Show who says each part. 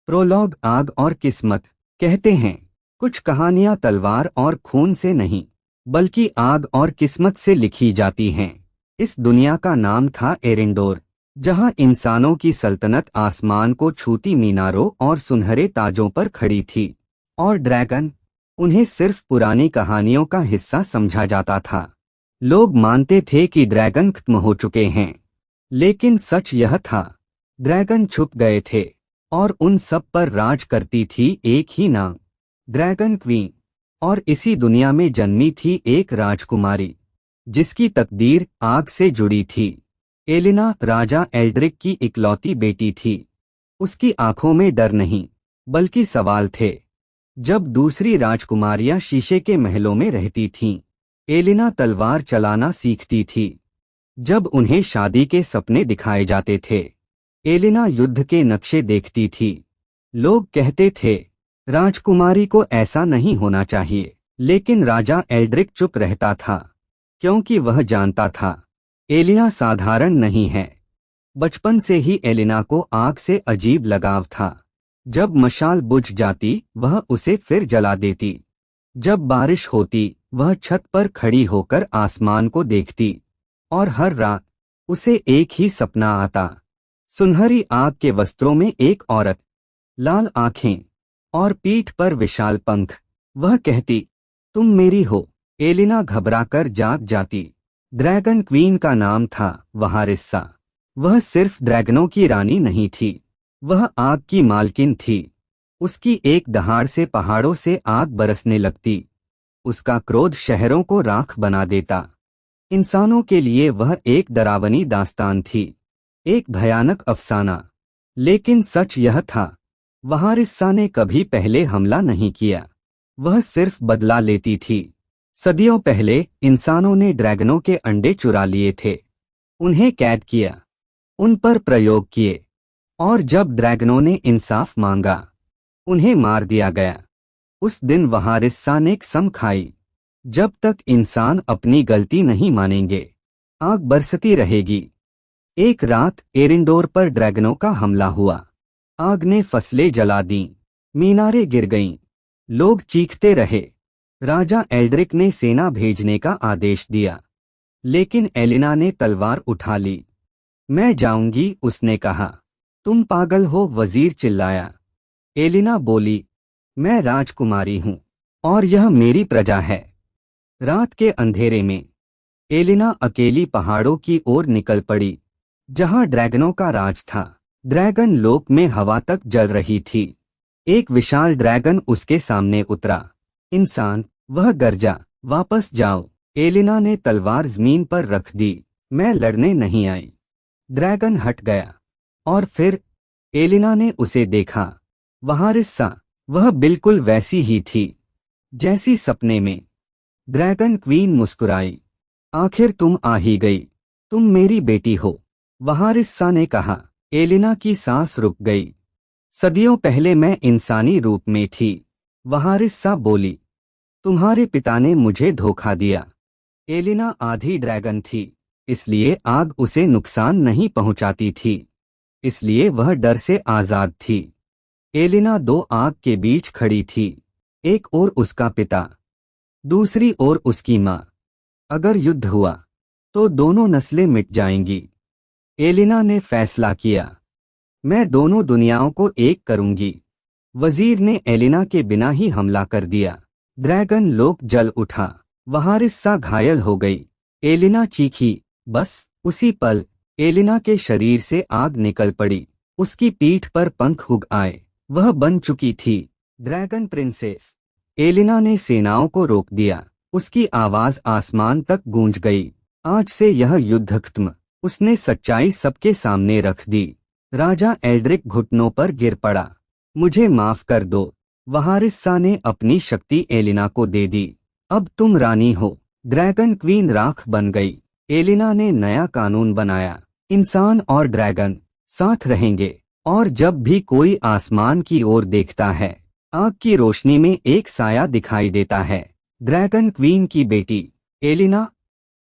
Speaker 1: Prologue आग और किस्मत। कहते हैं कुछ कहानियां तलवार और खून से नहीं बल्कि आग और किस्मत से लिखी जाती हैं। इस दुनिया का नाम था एरिंडोर, जहां इंसानों की सल्तनत आसमान को छूती मीनारों और सुनहरे ताजों पर खड़ी थी, और ड्रैगन उन्हें सिर्फ पुरानी कहानियों का हिस्सा समझा जाता था। लोग मानते थे कि ड्रैगन खत्म हो चुके हैं, लेकिन सच यह था, ड्रैगन छुप गए थे और उन सब पर राज करती थी एक ही नाम, ड्रैगन क्वीन। और इसी दुनिया में जन्मी थी एक राजकुमारी जिसकी तकदीर आग से जुड़ी थी। एलिना राजा एल्ड्रिक की इकलौती बेटी थी। उसकी आंखों में डर नहीं बल्कि सवाल थे। जब दूसरी राजकुमारियां शीशे के महलों में रहती थीं, एलिना तलवार चलाना सीखती थी। जब उन्हें शादी के सपने दिखाए जाते थे, एलिना युद्ध के नक्शे देखती थी। लोग कहते थे राजकुमारी को ऐसा नहीं होना चाहिए, लेकिन राजा एल्ड्रिक चुप रहता था, क्योंकि वह जानता था एलिना साधारण नहीं है। बचपन से ही एलिना को आग से अजीब लगाव था। जब मशाल बुझ जाती वह उसे फिर जला देती। जब बारिश होती वह छत पर खड़ी होकर आसमान को देखती, और हर रात उसे एक ही सपना आता, सुनहरी आग के वस्त्रों में एक औरत, लाल आंखें और पीठ पर विशाल पंख। वह कहती, तुम मेरी हो। एलिना घबराकर जाग जाती। ड्रैगन क्वीन का नाम था वहारिस्सा। वह सिर्फ ड्रैगनों की रानी नहीं थी, वह आग की मालकिन थी। उसकी एक दहाड़ से पहाड़ों से आग बरसने लगती। उसका क्रोध शहरों को राख बना देता। इंसानों के लिए वह एक डरावनी दास्तान थी, एक भयानक अफसाना। लेकिन सच यह था, वहारिस्सा ने कभी पहले हमला नहीं किया, वह सिर्फ बदला लेती थी। सदियों पहले इंसानों ने ड्रैगनों के अंडे चुरा लिए थे, उन्हें कैद किया, उन पर प्रयोग किए, और जब ड्रैगनों ने इंसाफ मांगा, उन्हें मार दिया गया। उस दिन वहारिस्सा ने कसम खाई, जब तक इंसान अपनी गलती नहीं मानेंगे, आग बरसती रहेगी। एक रात एरिंडोर पर ड्रैगनों का हमला हुआ। आग ने फसलें जला दीं, मीनारें गिर गईं, लोग चीखते रहे। राजा एल्ड्रिक ने सेना भेजने का आदेश दिया, लेकिन एलिना ने तलवार उठा ली। मैं जाऊंगी, उसने कहा। तुम पागल हो, वजीर चिल्लाया। एलिना बोली, मैं राजकुमारी हूं और यह मेरी प्रजा है। रात के अंधेरे में एलिना अकेली पहाड़ों की ओर निकल पड़ी, जहां ड्रैगनों का राज था। ड्रैगन लोक में हवा तक जल रही थी। एक विशाल ड्रैगन उसके सामने उतरा। इंसान, वह गरजा, वापस जाओ। एलिना ने तलवार जमीन पर रख दी। मैं लड़ने नहीं आई। ड्रैगन हट गया, और फिर एलिना ने उसे देखा। वहारिस्सा, वह बिल्कुल वैसी ही थी जैसी सपने में। ड्रैगन क्वीन मुस्कुराई। आखिर तुम आ ही गई, तुम मेरी बेटी हो, वहारिस्सा ने कहा। एलिना की सांस रुक गई। सदियों पहले मैं इंसानी रूप में थी, वहारिस्सा बोली। तुम्हारे पिता ने मुझे धोखा दिया। एलिना आधी ड्रैगन थी, इसलिए आग उसे नुकसान नहीं पहुंचाती थी, इसलिए वह डर से आजाद थी। एलिना दो आग के बीच खड़ी थी, एक ओर उसका पिता, दूसरी ओर उसकी माँ। अगर युद्ध हुआ तो दोनों नस्लें मिट जाएंगी। एलिना ने फैसला किया, मैं दोनों दुनियाओं को एक करूंगी। वजीर ने एलिना के बिना ही हमला कर दिया। ड्रैगन लोक जल उठा। वहारिस्सा घायल हो गई। एलिना चीखी। बस उसी पल एलिना के शरीर से आग निकल पड़ी। उसकी पीठ पर पंख उग आए। वह बन चुकी थी ड्रैगन प्रिंसेस। एलिना ने सेनाओं को रोक दिया। उसकी आवाज आसमान तक गूंज गई। आज से यह युद्ध खत्म। उसने सच्चाई सबके सामने रख दी। राजा एल्ड्रिक घुटनों पर गिर पड़ा। मुझे माफ कर दो। वहारिस्सा ने अपनी शक्ति एलिना को दे दी। अब तुम रानी हो। ड्रैगन क्वीन राख बन गई। एलिना ने नया कानून बनाया, इंसान और ड्रैगन साथ रहेंगे। और जब भी कोई आसमान की ओर देखता है, आग की रोशनी में एक साया दिखाई देता है, ड्रैगन क्वीन की बेटी एलिना।